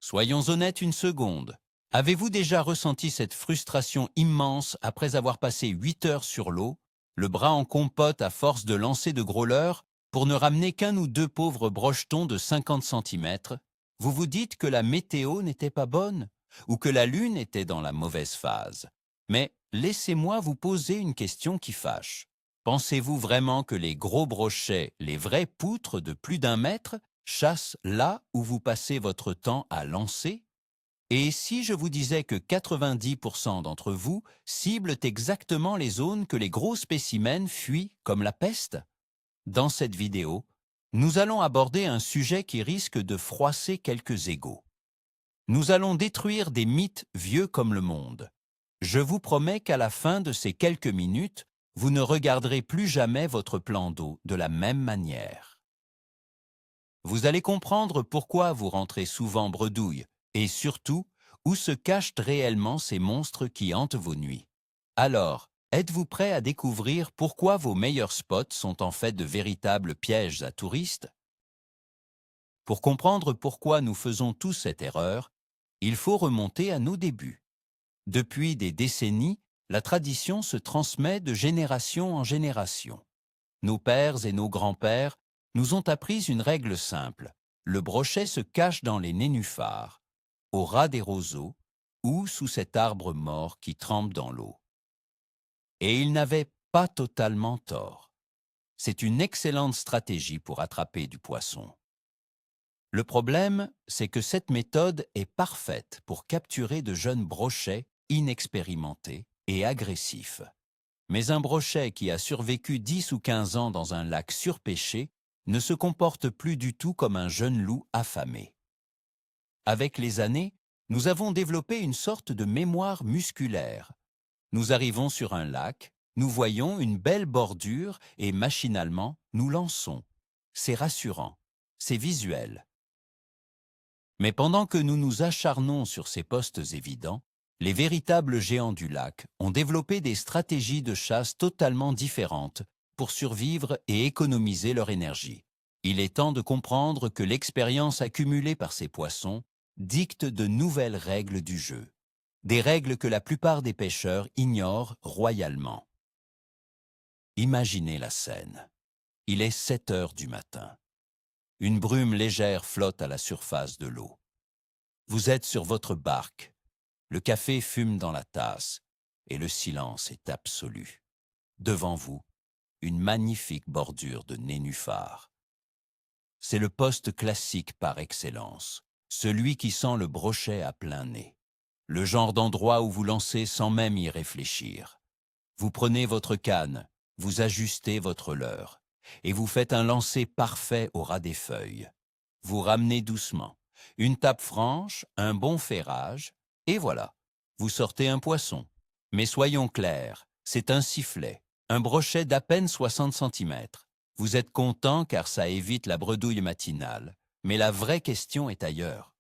Soyons honnêtes une seconde. Avez-vous déjà ressenti cette frustration immense après avoir passé 8 heures sur l'eau, le bras en compote à force de lancer de gros leurres, pour ne ramener qu'un ou deux pauvres brochetons de 50 centimètres? Vous vous dites que la météo n'était pas bonne ou que la lune était dans la mauvaise phase. Mais laissez-moi vous poser une question qui fâche. Pensez-vous vraiment que les gros brochets, les vraies poutres de plus d'1 mètre, chassent là où vous passez votre temps à lancer? Et si je vous disais que 90% d'entre vous ciblent exactement les zones que les gros spécimens fuient comme la peste? Dans cette vidéo, nous allons aborder un sujet qui risque de froisser quelques égos. Nous allons détruire des mythes vieux comme le monde. Je vous promets qu'à la fin de ces quelques minutes, vous ne regarderez plus jamais votre plan d'eau de la même manière. Vous allez comprendre pourquoi vous rentrez souvent bredouille et surtout où se cachent réellement ces monstres qui hantent vos nuits. Alors, êtes-vous prêt à découvrir pourquoi vos meilleurs spots sont en fait de véritables pièges à touristes? Pour comprendre pourquoi nous faisons tous cette erreur, il faut remonter à nos débuts. Depuis des décennies, la tradition se transmet de génération en génération. Nos pères et nos grands-pères nous ont appris une règle simple. Le brochet se cache dans les nénuphars, au ras des roseaux ou sous cet arbre mort qui trempe dans l'eau. Et ils n'avaient pas totalement tort. C'est une excellente stratégie pour attraper du poisson. Le problème, c'est que cette méthode est parfaite pour capturer de jeunes brochets inexpérimentés et agressifs. Mais un brochet qui a survécu 10 ou 15 ans dans un lac surpêché ne se comporte plus du tout comme un jeune loup affamé. Avec les années, nous avons développé une sorte de mémoire musculaire. Nous arrivons sur un lac, nous voyons une belle bordure et machinalement, nous lançons. C'est rassurant, c'est visuel. Mais pendant que nous nous acharnons sur ces postes évidents, les véritables géants du lac ont développé des stratégies de chasse totalement différentes pour survivre et économiser leur énergie. Il est temps de comprendre que l'expérience accumulée par ces poissons dicte de nouvelles règles du jeu. Des règles que la plupart des pêcheurs ignorent royalement. Imaginez la scène. Il est 7 heures du matin. Une brume légère flotte à la surface de l'eau. Vous êtes sur votre barque. Le café fume dans la tasse et le silence est absolu. Devant vous, une magnifique bordure de nénuphars. C'est le poste classique par excellence, celui qui sent le brochet à plein nez. Le genre d'endroit où vous lancez sans même y réfléchir. Vous prenez votre canne, vous ajustez votre leurre et vous faites un lancer parfait au ras des feuilles. Vous ramenez doucement, une tape franche, un bon ferrage, et voilà, vous sortez un poisson. Mais soyons clairs, c'est un sifflet, un brochet d'à peine 60 centimètres. Vous êtes content car ça évite la bredouille matinale, mais la vraie question est ailleurs.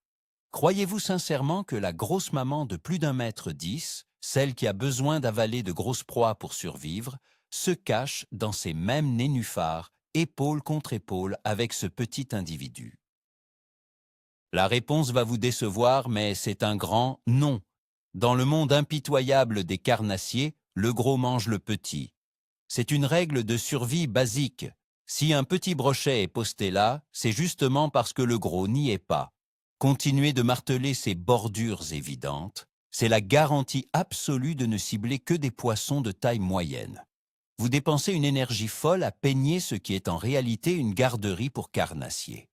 Croyez-vous sincèrement que la grosse maman de plus d'1,10 m, celle qui a besoin d'avaler de grosses proies pour survivre, se cache dans ces mêmes nénuphars, épaule contre épaule avec ce petit individu? La réponse va vous décevoir, mais c'est un grand non. Dans le monde impitoyable des carnassiers, le gros mange le petit. C'est une règle de survie basique. Si un petit brochet est posté là, c'est justement parce que le gros n'y est pas. Continuez de marteler ces bordures évidentes. C'est la garantie absolue de ne cibler que des poissons de taille moyenne. Vous dépensez une énergie folle à peigner ce qui est en réalité une garderie pour carnassiers.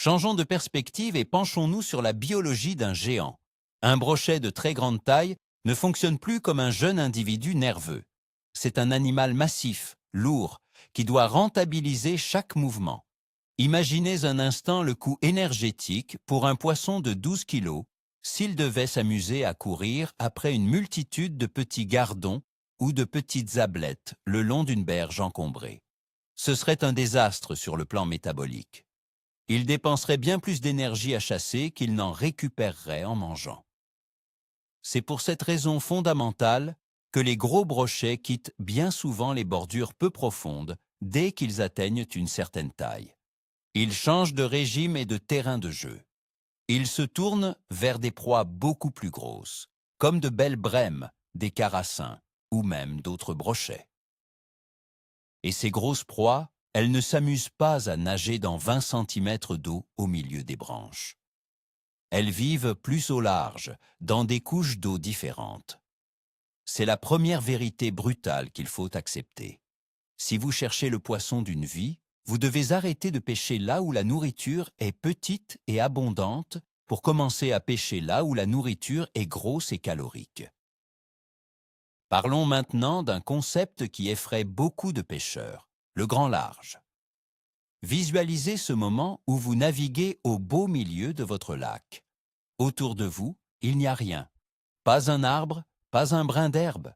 Changeons de perspective et penchons-nous sur la biologie d'un géant. Un brochet de très grande taille ne fonctionne plus comme un jeune individu nerveux. C'est un animal massif, lourd, qui doit rentabiliser chaque mouvement. Imaginez un instant le coût énergétique pour un poisson de 12 kilos s'il devait s'amuser à courir après une multitude de petits gardons ou de petites ablettes le long d'une berge encombrée. Ce serait un désastre sur le plan métabolique. Il dépenserait bien plus d'énergie à chasser qu'il n'en récupérerait en mangeant. C'est pour cette raison fondamentale que les gros brochets quittent bien souvent les bordures peu profondes dès qu'ils atteignent une certaine taille. Ils changent de régime et de terrain de jeu. Il se tourne vers des proies beaucoup plus grosses, comme de belles brèmes, des carassins ou même d'autres brochets. Et ces grosses proies, elles ne s'amusent pas à nager dans 20 centimètres d'eau au milieu des branches. Elles vivent plus au large, dans des couches d'eau différentes. C'est la première vérité brutale qu'il faut accepter. Si vous cherchez le poisson d'une vie, vous devez arrêter de pêcher là où la nourriture est petite et abondante pour commencer à pêcher là où la nourriture est grosse et calorique. Parlons maintenant d'un concept qui effraie beaucoup de pêcheurs, le grand large. Visualisez ce moment où vous naviguez au beau milieu de votre lac. Autour de vous, il n'y a rien. Pas un arbre, pas un brin d'herbe.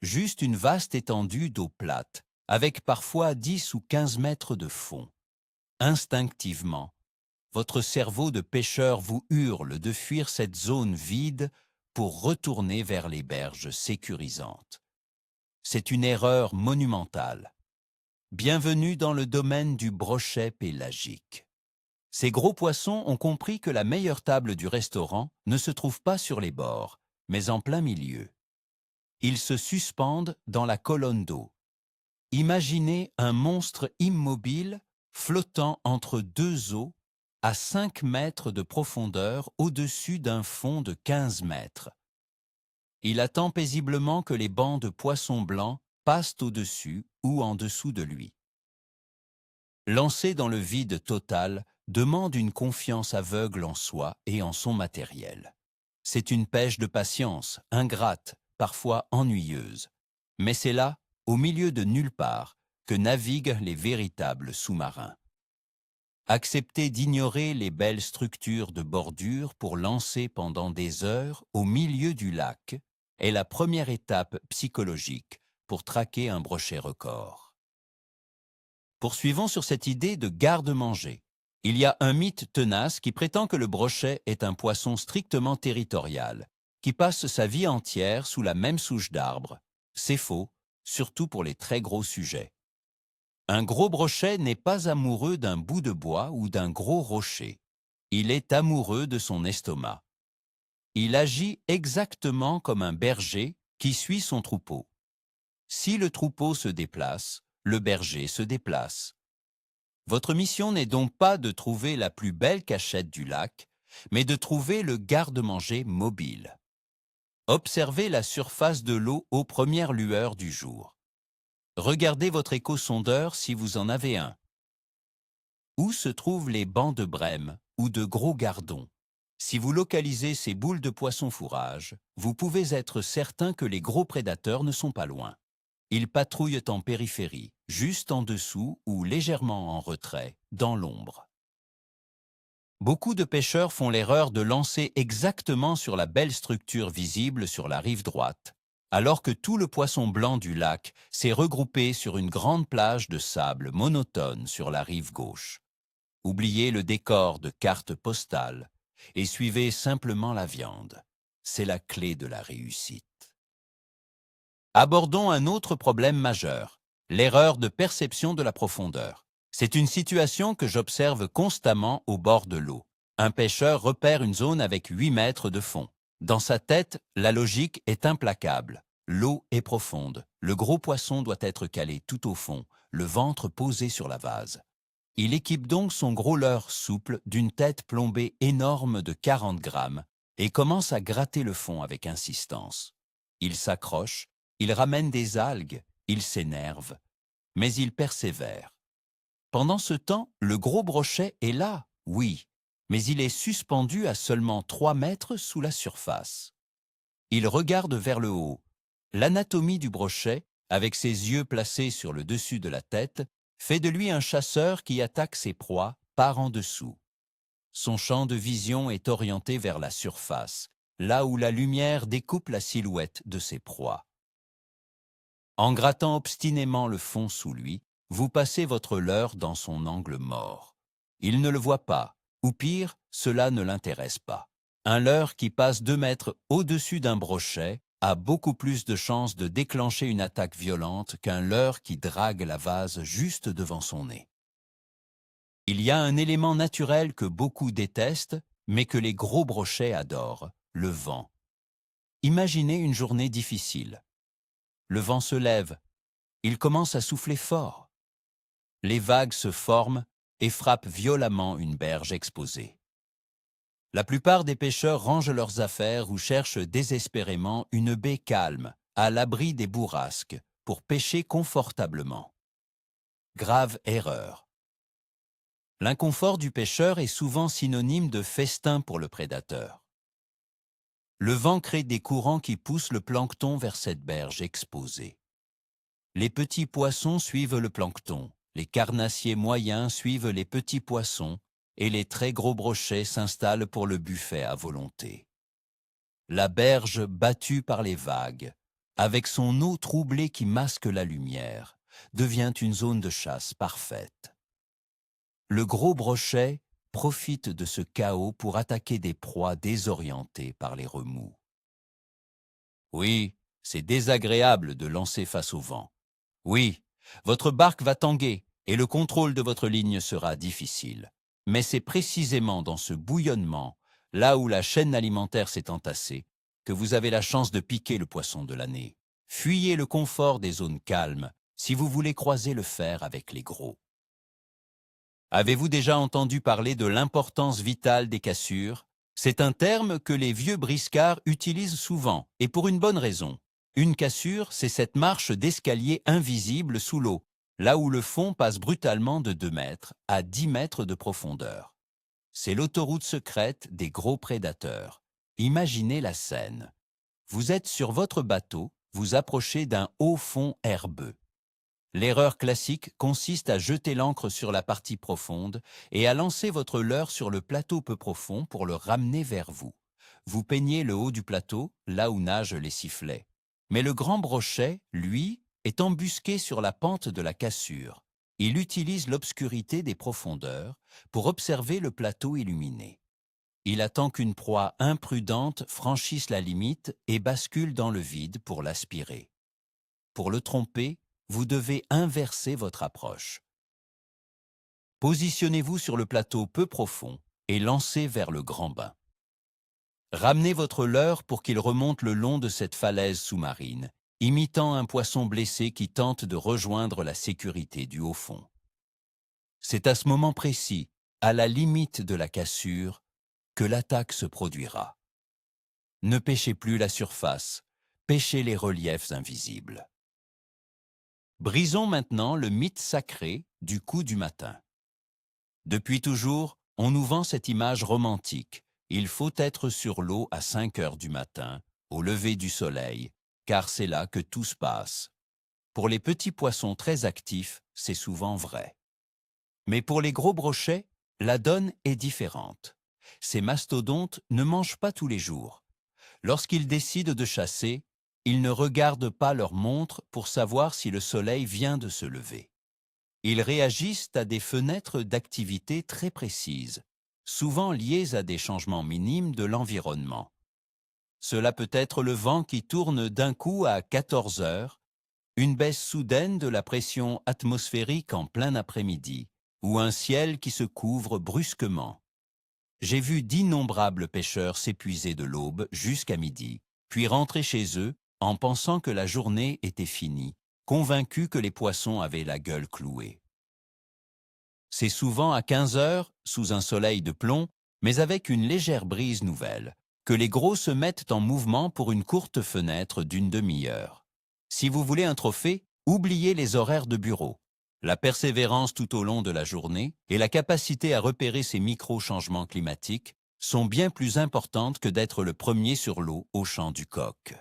Juste une vaste étendue d'eau plate, avec parfois 10 ou 15 mètres de fond. Instinctivement, votre cerveau de pêcheur vous hurle de fuir cette zone vide pour retourner vers les berges sécurisantes. C'est une erreur monumentale. Bienvenue dans le domaine du brochet pélagique. Ces gros poissons ont compris que la meilleure table du restaurant ne se trouve pas sur les bords, mais en plein milieu. Ils se suspendent dans la colonne d'eau. Imaginez un monstre immobile flottant entre deux eaux à 5 mètres de profondeur au-dessus d'un fond de 15 mètres. Il attend paisiblement que les bancs de poissons blancs passent au-dessus ou en dessous de lui. Lancer dans le vide total demande une confiance aveugle en soi et en son matériel. C'est une pêche de patience, ingrate, parfois ennuyeuse. Mais c'est là, au milieu de nulle part, que naviguent les véritables sous-marins. Accepter d'ignorer les belles structures de bordure pour lancer pendant des heures au milieu du lac est la première étape psychologique pour traquer un brochet record. Poursuivons sur cette idée de garde-manger. Il y a un mythe tenace qui prétend que le brochet est un poisson strictement territorial, qui passe sa vie entière sous la même souche d'arbre. C'est faux, surtout pour les très gros sujets. Un gros brochet n'est pas amoureux d'un bout de bois ou d'un gros rocher. Il est amoureux de son estomac. Il agit exactement comme un berger qui suit son troupeau. Si le troupeau se déplace, le berger se déplace. Votre mission n'est donc pas de trouver la plus belle cachette du lac, mais de trouver le garde-manger mobile. Observez la surface de l'eau aux premières lueurs du jour. Regardez votre échosondeur si vous en avez un. Où se trouvent les bancs de brème ou de gros gardons? Si vous localisez ces boules de poisson fourrage, vous pouvez être certain que les gros prédateurs ne sont pas loin. Ils patrouillent en périphérie, juste en dessous ou légèrement en retrait, dans l'ombre. Beaucoup de pêcheurs font l'erreur de lancer exactement sur la belle structure visible sur la rive droite, alors que tout le poisson blanc du lac s'est regroupé sur une grande plage de sable monotone sur la rive gauche. Oubliez le décor de carte postale et suivez simplement la viande. C'est la clé de la réussite. Abordons un autre problème majeur, l'erreur de perception de la profondeur. C'est une situation que j'observe constamment au bord de l'eau. Un pêcheur repère une zone avec 8 mètres de fond. Dans sa tête, la logique est implacable. L'eau est profonde. Le gros poisson doit être calé tout au fond, le ventre posé sur la vase. Il équipe donc son gros leurre souple d'une tête plombée énorme de 40 grammes et commence à gratter le fond avec insistance. Il s'accroche, il ramène des algues, il s'énerve, mais il persévère. Pendant ce temps, le gros brochet est là, oui, mais il est suspendu à seulement 3 mètres sous la surface. Il regarde vers le haut. L'anatomie du brochet, avec ses yeux placés sur le dessus de la tête, fait de lui un chasseur qui attaque ses proies par en dessous. Son champ de vision est orienté vers la surface, là où la lumière découpe la silhouette de ses proies. En grattant obstinément le fond sous lui, vous passez votre leurre dans son angle mort. Il ne le voit pas, ou pire, cela ne l'intéresse pas. Un leurre qui passe 2 mètres au-dessus d'un brochet a beaucoup plus de chances de déclencher une attaque violente qu'un leurre qui drague la vase juste devant son nez. Il y a un élément naturel que beaucoup détestent, mais que les gros brochets adorent, le vent. Imaginez une journée difficile. Le vent se lève, il commence à souffler fort. Les vagues se forment et frappent violemment une berge exposée. La plupart des pêcheurs rangent leurs affaires ou cherchent désespérément une baie calme, à l'abri des bourrasques, pour pêcher confortablement. Grave erreur. L'inconfort du pêcheur est souvent synonyme de festin pour le prédateur. Le vent crée des courants qui poussent le plancton vers cette berge exposée. Les petits poissons suivent le plancton, les carnassiers moyens suivent les petits poissons et les très gros brochets s'installent pour le buffet à volonté. La berge battue par les vagues, avec son eau troublée qui masque la lumière, devient une zone de chasse parfaite. Le gros brochet profite de ce chaos pour attaquer des proies désorientées par les remous. Oui, c'est désagréable de lancer face au vent. Oui, votre barque va tanguer et le contrôle de votre ligne sera difficile. Mais c'est précisément dans ce bouillonnement, là où la chaîne alimentaire s'est entassée, que vous avez la chance de piquer le poisson de l'année. Fuyez le confort des zones calmes si vous voulez croiser le fer avec les gros. Avez-vous déjà entendu parler de l'importance vitale des cassures? C'est un terme que les vieux briscards utilisent souvent, et pour une bonne raison. Une cassure, c'est cette marche d'escalier invisible sous l'eau, là où le fond passe brutalement de 2 mètres à 10 mètres de profondeur. C'est l'autoroute secrète des gros prédateurs. Imaginez la scène. Vous êtes sur votre bateau, vous approchez d'un haut fond herbeux. L'erreur classique consiste à jeter l'ancre sur la partie profonde et à lancer votre leurre sur le plateau peu profond pour le ramener vers vous. Vous peignez le haut du plateau, là où nagent les sifflets. Mais le grand brochet, lui, est embusqué sur la pente de la cassure. Il utilise l'obscurité des profondeurs pour observer le plateau illuminé. Il attend qu'une proie imprudente franchisse la limite et bascule dans le vide pour l'aspirer. Pour le tromper, vous devez inverser votre approche. Positionnez-vous sur le plateau peu profond et lancez vers le grand bain. Ramenez votre leurre pour qu'il remonte le long de cette falaise sous-marine, imitant un poisson blessé qui tente de rejoindre la sécurité du haut fond. C'est à ce moment précis, à la limite de la cassure, que l'attaque se produira. Ne pêchez plus la surface, pêchez les reliefs invisibles. Brisons maintenant le mythe sacré du coup du matin. Depuis toujours, on nous vend cette image romantique. Il faut être sur l'eau à 5 heures du matin, au lever du soleil, car c'est là que tout se passe. Pour les petits poissons très actifs, c'est souvent vrai. Mais pour les gros brochets, la donne est différente. Ces mastodontes ne mangent pas tous les jours. Lorsqu'ils décident de chasser, ils ne regardent pas leur montre pour savoir si le soleil vient de se lever. Ils réagissent à des fenêtres d'activité très précises, souvent liées à des changements minimes de l'environnement. Cela peut être le vent qui tourne d'un coup à 14 heures, une baisse soudaine de la pression atmosphérique en plein après-midi, ou un ciel qui se couvre brusquement. J'ai vu d'innombrables pêcheurs s'épuiser de l'aube jusqu'à midi, puis rentrer chez eux en pensant que la journée était finie, convaincus que les poissons avaient la gueule clouée. C'est souvent à 15 heures, sous un soleil de plomb, mais avec une légère brise nouvelle, que les gros se mettent en mouvement pour une courte fenêtre d'une demi-heure. Si vous voulez un trophée, oubliez les horaires de bureau. La persévérance tout au long de la journée et la capacité à repérer ces micro-changements climatiques sont bien plus importantes que d'être le premier sur l'eau au chant du coq.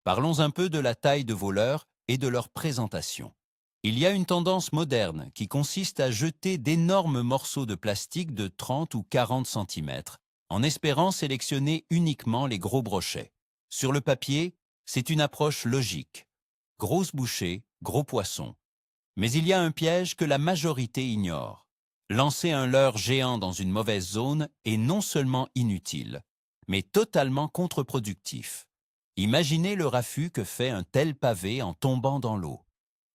Parlons un peu de la taille de vos leurres et de leur présentation. Il y a une tendance moderne qui consiste à jeter d'énormes morceaux de plastique de 30 ou 40 cm en espérant sélectionner uniquement les gros brochets. Sur le papier, c'est une approche logique. Grosse bouchée, gros poisson. Mais il y a un piège que la majorité ignore. Lancer un leurre géant dans une mauvaise zone est non seulement inutile, mais totalement contre-productif. Imaginez le raffut que fait un tel pavé en tombant dans l'eau.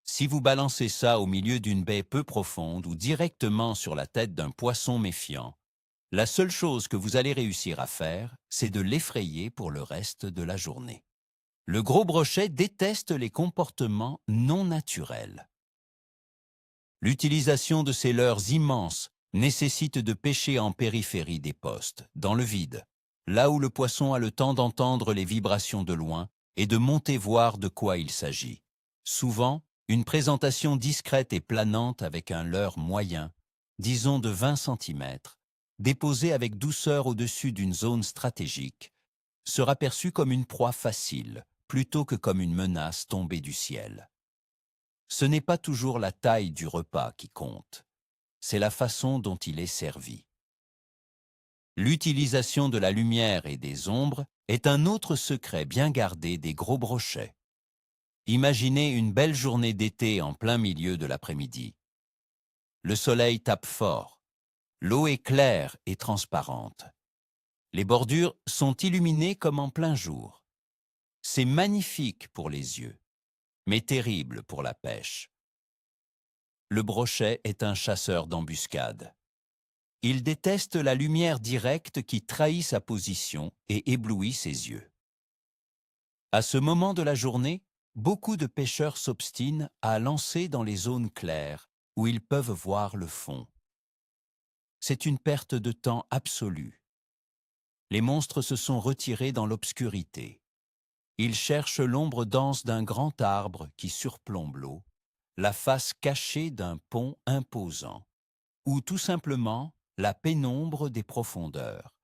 Si vous balancez ça au milieu d'une baie peu profonde ou directement sur la tête d'un poisson méfiant, La seule chose que vous allez réussir à faire, c'est de l'effrayer pour le reste de la journée. Le gros brochet déteste les comportements non naturels. L'utilisation de ces leurres immenses nécessite de pêcher en périphérie des postes, dans le vide, là où le poisson a le temps d'entendre les vibrations de loin et de monter voir de quoi il s'agit. Souvent, une présentation discrète et planante avec un leurre moyen, disons de 20 cm, déposé avec douceur au-dessus d'une zone stratégique, sera perçue comme une proie facile, plutôt que comme une menace tombée du ciel. Ce n'est pas toujours la taille du repas qui compte, c'est la façon dont il est servi. L'utilisation de la lumière et des ombres est un autre secret bien gardé des gros brochets. Imaginez une belle journée d'été en plein milieu de l'après-midi. Le soleil tape fort, l'eau est claire et transparente. Les bordures sont illuminées comme en plein jour. C'est magnifique pour les yeux, mais terrible pour la pêche. Le brochet est un chasseur d'embuscades. Il déteste la lumière directe qui trahit sa position et éblouit ses yeux. À ce moment de la journée, beaucoup de pêcheurs s'obstinent à lancer dans les zones claires où ils peuvent voir le fond. C'est une perte de temps absolue. Les monstres se sont retirés dans l'obscurité. Ils cherchent l'ombre dense d'un grand arbre qui surplombe l'eau, la face cachée d'un pont imposant, ou tout simplement la pénombre des profondeurs.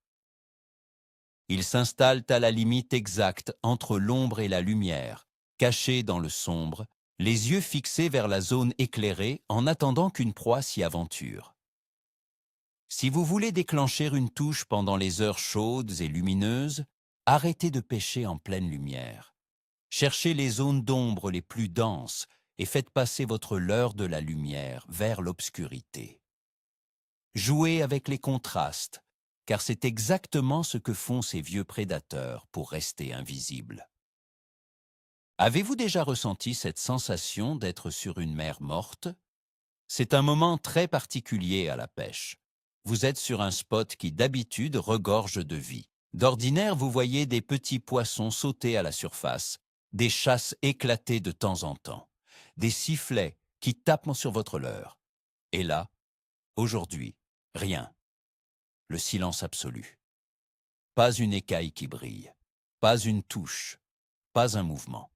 Ils s'installent à la limite exacte entre l'ombre et la lumière, cachés dans le sombre, les yeux fixés vers la zone éclairée en attendant qu'une proie s'y aventure. Si vous voulez déclencher une touche pendant les heures chaudes et lumineuses, arrêtez de pêcher en pleine lumière. Cherchez les zones d'ombre les plus denses et faites passer votre leurre de la lumière vers l'obscurité. Jouez avec les contrastes, car c'est exactement ce que font ces vieux prédateurs pour rester invisibles. Avez-vous déjà ressenti cette sensation d'être sur une mer morte? C'est un moment très particulier à la pêche. Vous êtes sur un spot qui d'habitude regorge de vie. D'ordinaire, vous voyez des petits poissons sauter à la surface, des chasses éclater de temps en temps, des sifflets qui tapent sur votre leurre. Et là, aujourd'hui, rien. Le silence absolu. Pas une écaille qui brille, pas une touche, pas un mouvement.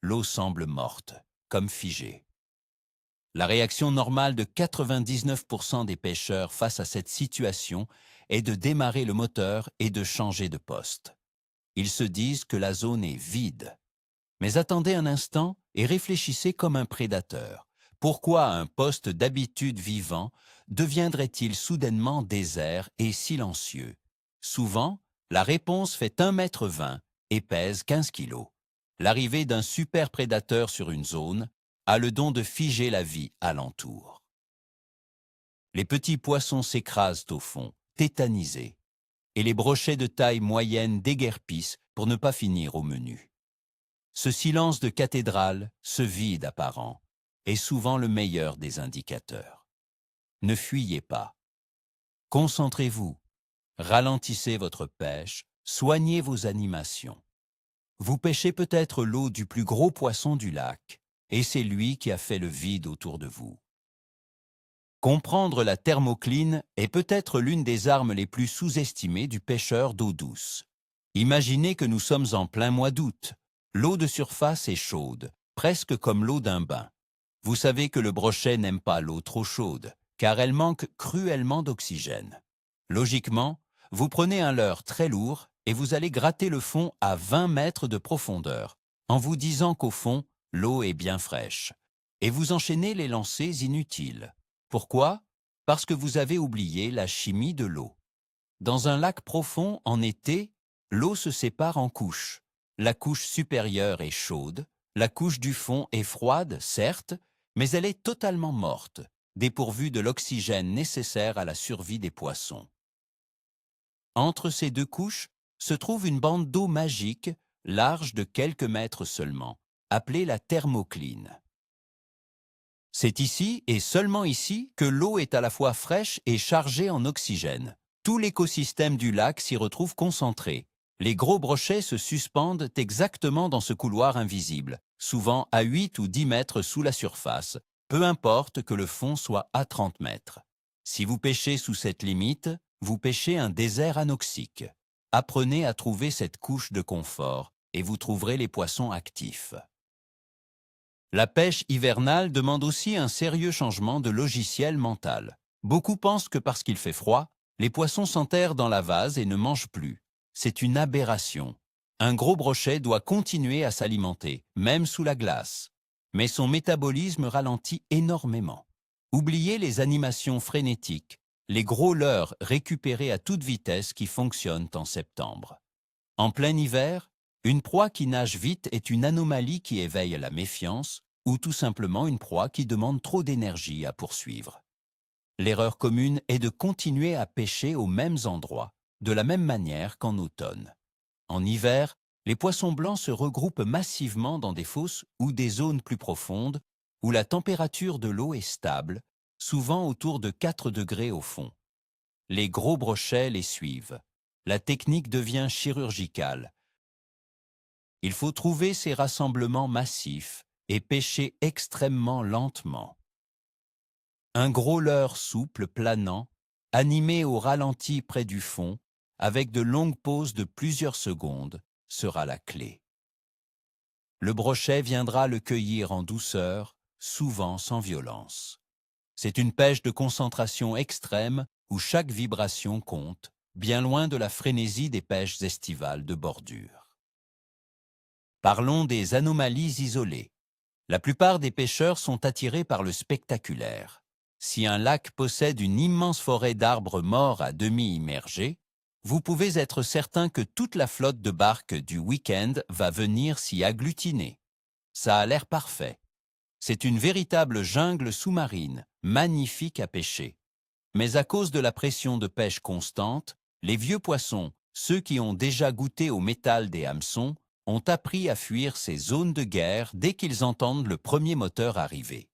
L'eau semble morte, comme figée. La réaction normale de 99% des pêcheurs face à cette situation est de démarrer le moteur et de changer de poste. Ils se disent que la zone est vide. Mais attendez un instant et réfléchissez comme un prédateur. Pourquoi un poste d'habitude vivant deviendrait-il soudainement désert et silencieux? Souvent, la réponse fait 1,20 m et pèse 15 kg. L'arrivée d'un super prédateur sur une zone a le don de figer la vie alentour. Les petits poissons s'écrasent au fond, tétanisés, et les brochets de taille moyenne déguerpissent pour ne pas finir au menu. Ce silence de cathédrale, ce vide apparent, est souvent le meilleur des indicateurs. Ne fuyez pas. Concentrez-vous, ralentissez votre pêche, soignez vos animations. Vous pêchez peut-être l'eau du plus gros poisson du lac, et c'est lui qui a fait le vide autour de vous. Comprendre la thermocline est peut-être l'une des armes les plus sous-estimées du pêcheur d'eau douce. Imaginez que nous sommes en plein mois d'août. L'eau de surface est chaude, presque comme l'eau d'un bain. Vous savez que le brochet n'aime pas l'eau trop chaude, car elle manque cruellement d'oxygène. Logiquement, vous prenez un leurre très lourd et vous allez gratter le fond à 20 mètres de profondeur, en vous disant qu'au fond, l'eau est bien fraîche. Et vous enchaînez les lancers inutiles. Pourquoi? Parce que vous avez oublié la chimie de l'eau. Dans un lac profond, en été, l'eau se sépare en couches. La couche supérieure est chaude, la couche du fond est froide, certes, mais elle est totalement morte, dépourvue de l'oxygène nécessaire à la survie des poissons. Entre ces deux couches se trouve une bande d'eau magique, large de quelques mètres seulement, appelée la thermocline. C'est ici, et seulement ici, que l'eau est à la fois fraîche et chargée en oxygène. Tout l'écosystème du lac s'y retrouve concentré. Les gros brochets se suspendent exactement dans ce couloir invisible, souvent à 8 ou 10 mètres sous la surface, peu importe que le fond soit à 30 mètres. Si vous pêchez sous cette limite, vous pêchez un désert anoxique. Apprenez à trouver cette couche de confort et vous trouverez les poissons actifs. La pêche hivernale demande aussi un sérieux changement de logiciel mental. Beaucoup pensent que parce qu'il fait froid, les poissons s'enterrent dans la vase et ne mangent plus. C'est une aberration. Un gros brochet doit continuer à s'alimenter, même sous la glace. Mais son métabolisme ralentit énormément. Oubliez les animations frénétiques, les gros leurres récupérés à toute vitesse qui fonctionnent en septembre. En plein hiver, une proie qui nage vite est une anomalie qui éveille la méfiance ou tout simplement une proie qui demande trop d'énergie à poursuivre. L'erreur commune est de continuer à pêcher aux mêmes endroits, de la même manière qu'en automne. En hiver, les poissons blancs se regroupent massivement dans des fosses ou des zones plus profondes où la température de l'eau est stable, souvent autour de 4 degrés au fond. Les gros brochets les suivent. La technique devient chirurgicale. Il faut trouver ces rassemblements massifs et pêcher extrêmement lentement. Un gros leurre souple planant, animé au ralenti près du fond, avec de longues pauses de plusieurs secondes, sera la clé. Le brochet viendra le cueillir en douceur, souvent sans violence. C'est une pêche de concentration extrême où chaque vibration compte, bien loin de la frénésie des pêches estivales de bordure. Parlons des anomalies isolées. La plupart des pêcheurs sont attirés par le spectaculaire. Si un lac possède une immense forêt d'arbres morts à demi immergés, vous pouvez être certain que toute la flotte de barques du week-end va venir s'y agglutiner. Ça a l'air parfait. C'est une véritable jungle sous-marine, magnifique à pêcher. Mais à cause de la pression de pêche constante, les vieux poissons, ceux qui ont déjà goûté au métal des hameçons, ont appris à fuir ces zones de guerre dès qu'ils entendent le premier moteur arriver.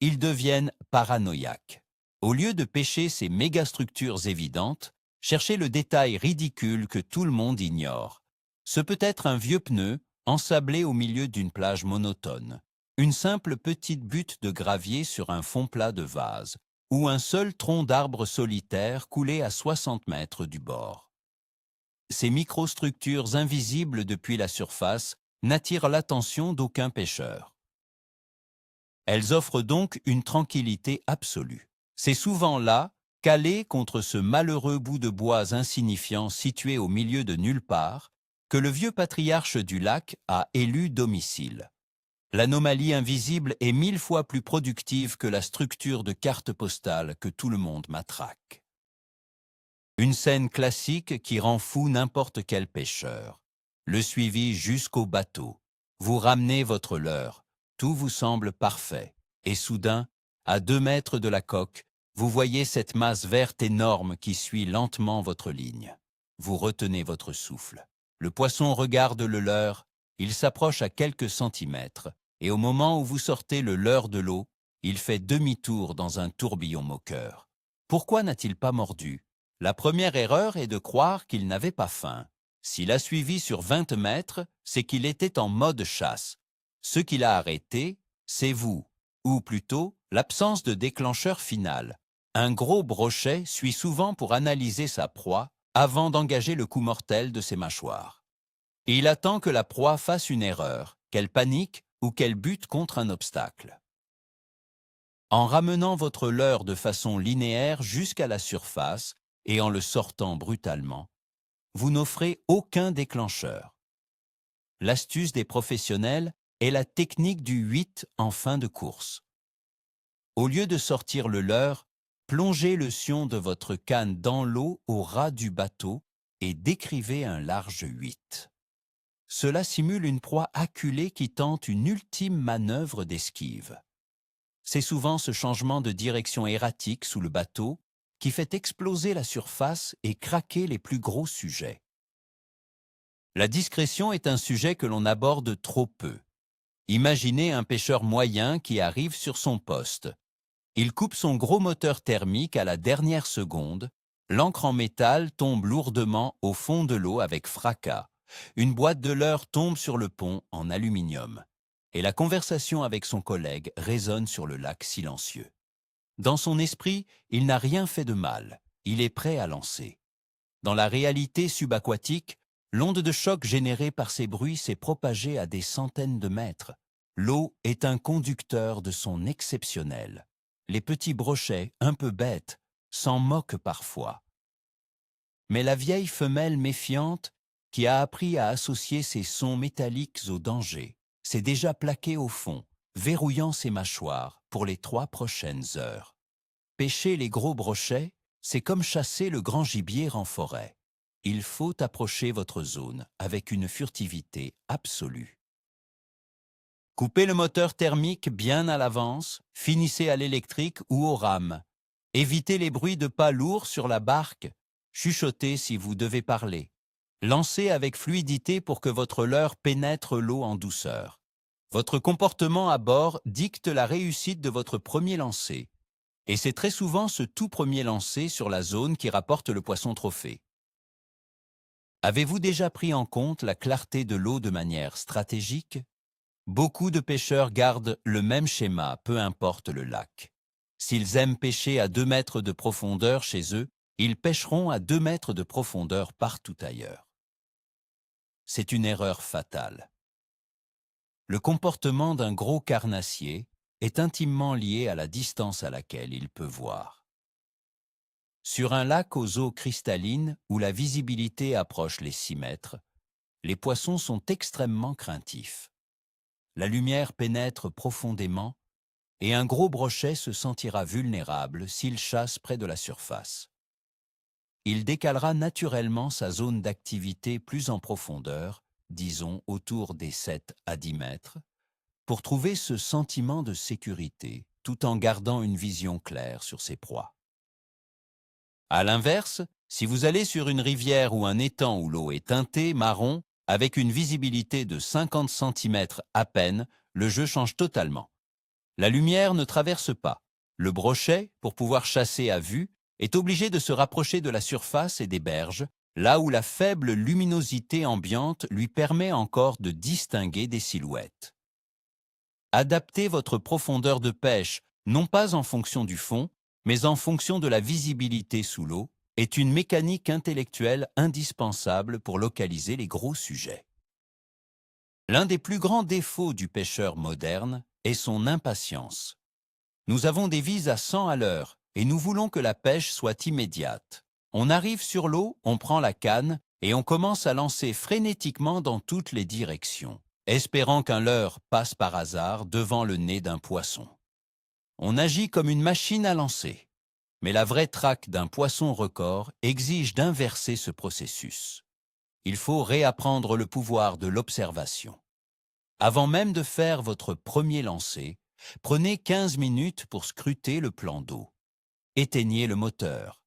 Ils deviennent paranoïaques. Au lieu de pêcher ces mégastructures évidentes, cherchez le détail ridicule que tout le monde ignore. Ce peut être un vieux pneu ensablé au milieu d'une plage monotone, une simple petite butte de gravier sur un fond plat de vase, ou un seul tronc d'arbre solitaire coulé à 60 mètres du bord. Ces microstructures invisibles depuis la surface n'attirent l'attention d'aucun pêcheur. Elles offrent donc une tranquillité absolue. C'est souvent là, calé contre ce malheureux bout de bois insignifiant situé au milieu de nulle part, que le vieux patriarche du lac a élu domicile. L'anomalie invisible est 1000 fois plus productive que la structure de carte postale que tout le monde matraque. Une scène classique qui rend fou n'importe quel pêcheur. Le suivi jusqu'au bateau. Vous ramenez votre leurre. Tout vous semble parfait. Et soudain, à 2 mètres de la coque, vous voyez cette masse verte énorme qui suit lentement votre ligne. Vous retenez votre souffle. Le poisson regarde le leurre. Il s'approche à quelques centimètres. Et au moment où vous sortez le leurre de l'eau, il fait demi-tour dans un tourbillon moqueur. Pourquoi n'a-t-il pas mordu? La première erreur est de croire qu'il n'avait pas faim. S'il a suivi sur 20 mètres, c'est qu'il était en mode chasse. Ce qui l'a arrêté, c'est vous, ou plutôt l'absence de déclencheur final. Un gros brochet suit souvent pour analyser sa proie avant d'engager le coup mortel de ses mâchoires. Il attend que la proie fasse une erreur, qu'elle panique ou qu'elle bute contre un obstacle. En ramenant votre leurre de façon linéaire jusqu'à la surface et en le sortant brutalement, vous n'offrez aucun déclencheur. L'astuce des professionnels est la technique du 8 en fin de course. Au lieu de sortir le leurre, plongez le sion de votre canne dans l'eau au ras du bateau et décrivez un large 8. Cela simule une proie acculée qui tente une ultime manœuvre d'esquive. C'est souvent ce changement de direction erratique sous le bateau qui fait exploser la surface et craquer les plus gros sujets. La discrétion est un sujet que l'on aborde trop peu. Imaginez un pêcheur moyen qui arrive sur son poste. Il coupe son gros moteur thermique à la dernière seconde, L'ancre en métal tombe lourdement au fond de l'eau avec fracas. Une boîte de leurre tombe sur le pont en aluminium. Et la conversation avec son collègue résonne sur le lac silencieux. Dans son esprit, il n'a rien fait de mal. Il est prêt à lancer. Dans la réalité subaquatique, l'onde de choc générée par ces bruits s'est propagée à des centaines de mètres. L'eau est un conducteur de son exceptionnel. Les petits brochets, un peu bêtes, s'en moquent parfois. Mais la vieille femelle méfiante, qui a appris à associer ses sons métalliques au danger, s'est déjà plaquée au fond, verrouillant ses mâchoires pour les 3 prochaines heures. Pêcher les gros brochets, c'est comme chasser le grand gibier en forêt. Il faut approcher votre zone avec une furtivité absolue. Coupez le moteur thermique bien à l'avance, finissez à l'électrique ou au rame. Évitez les bruits de pas lourds sur la barque, chuchotez si vous devez parler. Lancez avec fluidité pour que votre leurre pénètre l'eau en douceur. Votre comportement à bord dicte la réussite de votre premier lancer. Et c'est très souvent ce tout premier lancer sur la zone qui rapporte le poisson trophée. Avez-vous déjà pris en compte la clarté de l'eau de manière stratégique? Beaucoup de pêcheurs gardent le même schéma, peu importe le lac. S'ils aiment pêcher à 2 mètres de profondeur chez eux, ils pêcheront à 2 mètres de profondeur partout ailleurs. C'est une erreur fatale. Le comportement d'un gros carnassier est intimement lié à la distance à laquelle il peut voir. Sur un lac aux eaux cristallines où la visibilité approche les 6 mètres, les poissons sont extrêmement craintifs. La lumière pénètre profondément et un gros brochet se sentira vulnérable s'il chasse près de la surface. Il décalera naturellement sa zone d'activité plus en profondeur, disons autour des 7 à 10 mètres, pour trouver ce sentiment de sécurité tout en gardant une vision claire sur ses proies. À l'inverse, si vous allez sur une rivière ou un étang où l'eau est teintée, marron, avec une visibilité de 50 cm à peine, le jeu change totalement. La lumière ne traverse pas. Le brochet, pour pouvoir chasser à vue, est obligé de se rapprocher de la surface et des berges, là où la faible luminosité ambiante lui permet encore de distinguer des silhouettes. Adaptez votre profondeur de pêche, non pas en fonction du fond, mais en fonction de la visibilité sous l'eau, est une mécanique intellectuelle indispensable pour localiser les gros sujets. L'un des plus grands défauts du pêcheur moderne est son impatience. Nous avons des vises à 100 à l'heure et nous voulons que la pêche soit immédiate. On arrive sur l'eau, on prend la canne et on commence à lancer frénétiquement dans toutes les directions, espérant qu'un leurre passe par hasard devant le nez d'un poisson. On agit comme une machine à lancer, mais la vraie traque d'un poisson record exige d'inverser ce processus. Il faut réapprendre le pouvoir de l'observation. Avant même de faire votre premier lancer, prenez 15 minutes pour scruter le plan d'eau. Éteignez le moteur.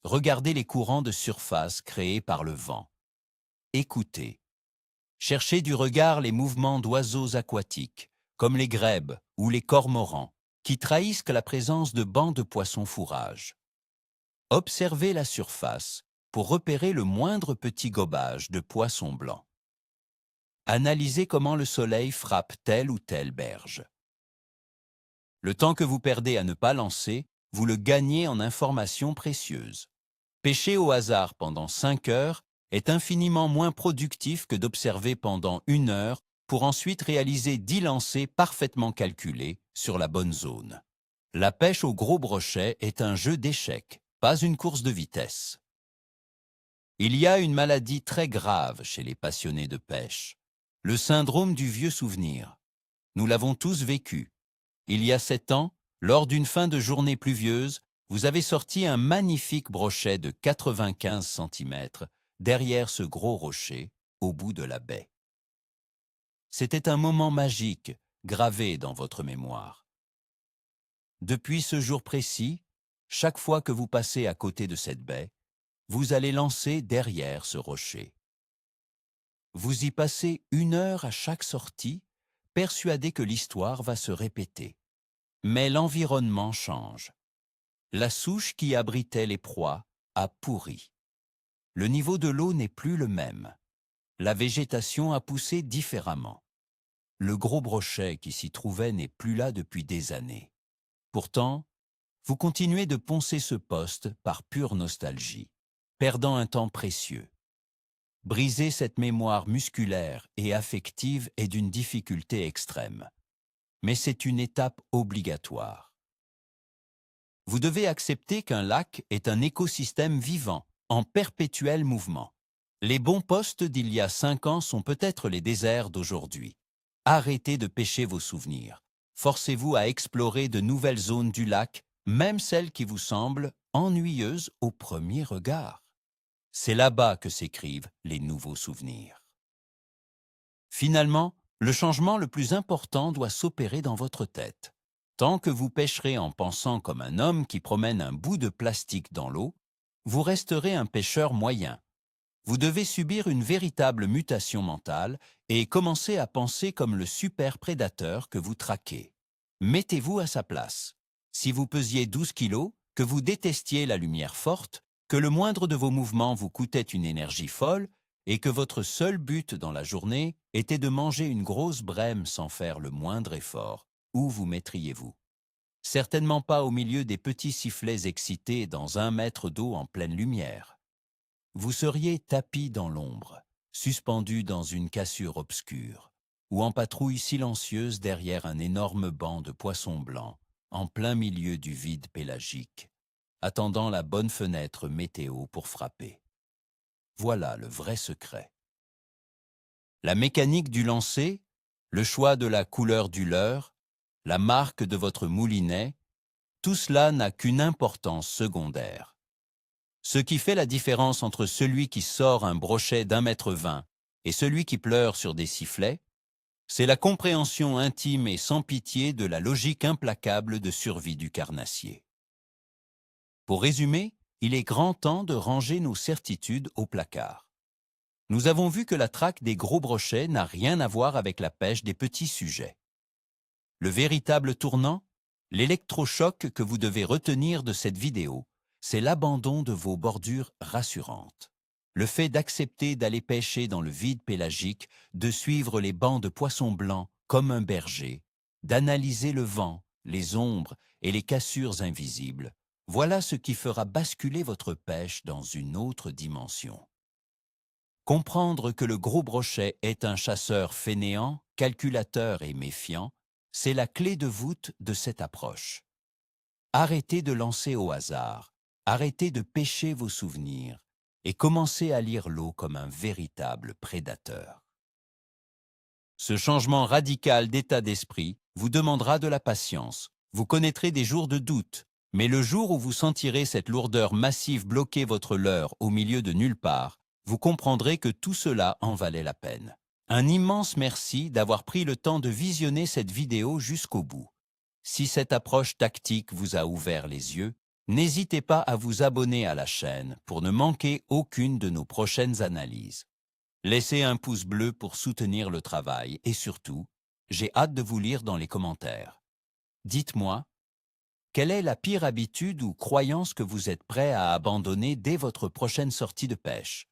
Regardez les courants de surface créés par le vent. Écoutez. Cherchez du regard les mouvements d'oiseaux aquatiques, comme les grèbes ou les cormorans, qui trahissent la présence de bancs de poissons fourrage. Observez la surface pour repérer le moindre petit gobage de poissons blancs. Analysez comment le soleil frappe telle ou telle berge. Le temps que vous perdez à ne pas lancer, vous le gagnez en informations précieuses. Pêcher au hasard pendant 5 heures est infiniment moins productif que d'observer pendant 1 heure pour ensuite réaliser 10 lancers parfaitement calculés sur la bonne zone. La pêche au gros brochet est un jeu d'échecs, pas une course de vitesse. Il y a une maladie très grave chez les passionnés de pêche, le syndrome du vieux souvenir. Nous l'avons tous vécu. Il y a 7 ans, lors d'une fin de journée pluvieuse, vous avez sorti un magnifique brochet de 95 cm derrière ce gros rocher, au bout de la baie. C'était un moment magique, gravé dans votre mémoire. Depuis ce jour précis, chaque fois que vous passez à côté de cette baie, vous allez lancer derrière ce rocher. Vous y passez 1 heure à chaque sortie, persuadé que l'histoire va se répéter. Mais l'environnement change. La souche qui abritait les proies a pourri. Le niveau de l'eau n'est plus le même. La végétation a poussé différemment. Le gros brochet qui s'y trouvait n'est plus là depuis des années. Pourtant, vous continuez de poncer ce poste par pure nostalgie, perdant un temps précieux. Briser cette mémoire musculaire et affective est d'une difficulté extrême. Mais c'est une étape obligatoire. Vous devez accepter qu'un lac est un écosystème vivant, en perpétuel mouvement. Les bons postes d'il y a 5 ans sont peut-être les déserts d'aujourd'hui. Arrêtez de pêcher vos souvenirs. Forcez-vous à explorer de nouvelles zones du lac, même celles qui vous semblent ennuyeuses au premier regard. C'est là-bas que s'écrivent les nouveaux souvenirs. Finalement, le changement le plus important doit s'opérer dans votre tête. Tant que vous pêcherez en pensant comme un homme qui promène un bout de plastique dans l'eau, vous resterez un pêcheur moyen. Vous devez subir une véritable mutation mentale et commencer à penser comme le super prédateur que vous traquez. Mettez-vous à sa place. Si vous pesiez 12 kilos, que vous détestiez la lumière forte, que le moindre de vos mouvements vous coûtait une énergie folle et que votre seul but dans la journée était de manger une grosse brème sans faire le moindre effort, où vous mettriez-vous? Certainement pas au milieu des petits sifflets excités dans 1 mètre d'eau en pleine lumière. Vous seriez tapi dans l'ombre, suspendu dans une cassure obscure, ou en patrouille silencieuse derrière un énorme banc de poissons blancs, en plein milieu du vide pélagique, attendant la bonne fenêtre météo pour frapper. Voilà le vrai secret. La mécanique du lancer, le choix de la couleur du leurre, la marque de votre moulinet, tout cela n'a qu'une importance secondaire. Ce qui fait la différence entre celui qui sort un brochet d'1,20 m et celui qui pleure sur des sifflets, c'est la compréhension intime et sans pitié de la logique implacable de survie du carnassier. Pour résumer, il est grand temps de ranger nos certitudes au placard. Nous avons vu que la traque des gros brochets n'a rien à voir avec la pêche des petits sujets. Le véritable tournant, l'électrochoc que vous devez retenir de cette vidéo, c'est l'abandon de vos bordures rassurantes. Le fait d'accepter d'aller pêcher dans le vide pélagique, de suivre les bancs de poissons blancs comme un berger, d'analyser le vent, les ombres et les cassures invisibles, voilà ce qui fera basculer votre pêche dans une autre dimension. Comprendre que le gros brochet est un chasseur fainéant, calculateur et méfiant, c'est la clé de voûte de cette approche. Arrêtez de lancer au hasard, arrêtez de pêcher vos souvenirs et commencez à lire l'eau comme un véritable prédateur. Ce changement radical d'état d'esprit vous demandera de la patience. Vous connaîtrez des jours de doute, mais le jour où vous sentirez cette lourdeur massive bloquer votre leurre au milieu de nulle part, vous comprendrez que tout cela en valait la peine. Un immense merci d'avoir pris le temps de visionner cette vidéo jusqu'au bout. Si cette approche tactique vous a ouvert les yeux, n'hésitez pas à vous abonner à la chaîne pour ne manquer aucune de nos prochaines analyses. Laissez un pouce bleu pour soutenir le travail et surtout, j'ai hâte de vous lire dans les commentaires. Dites-moi, quelle est la pire habitude ou croyance que vous êtes prêt à abandonner dès votre prochaine sortie de pêche?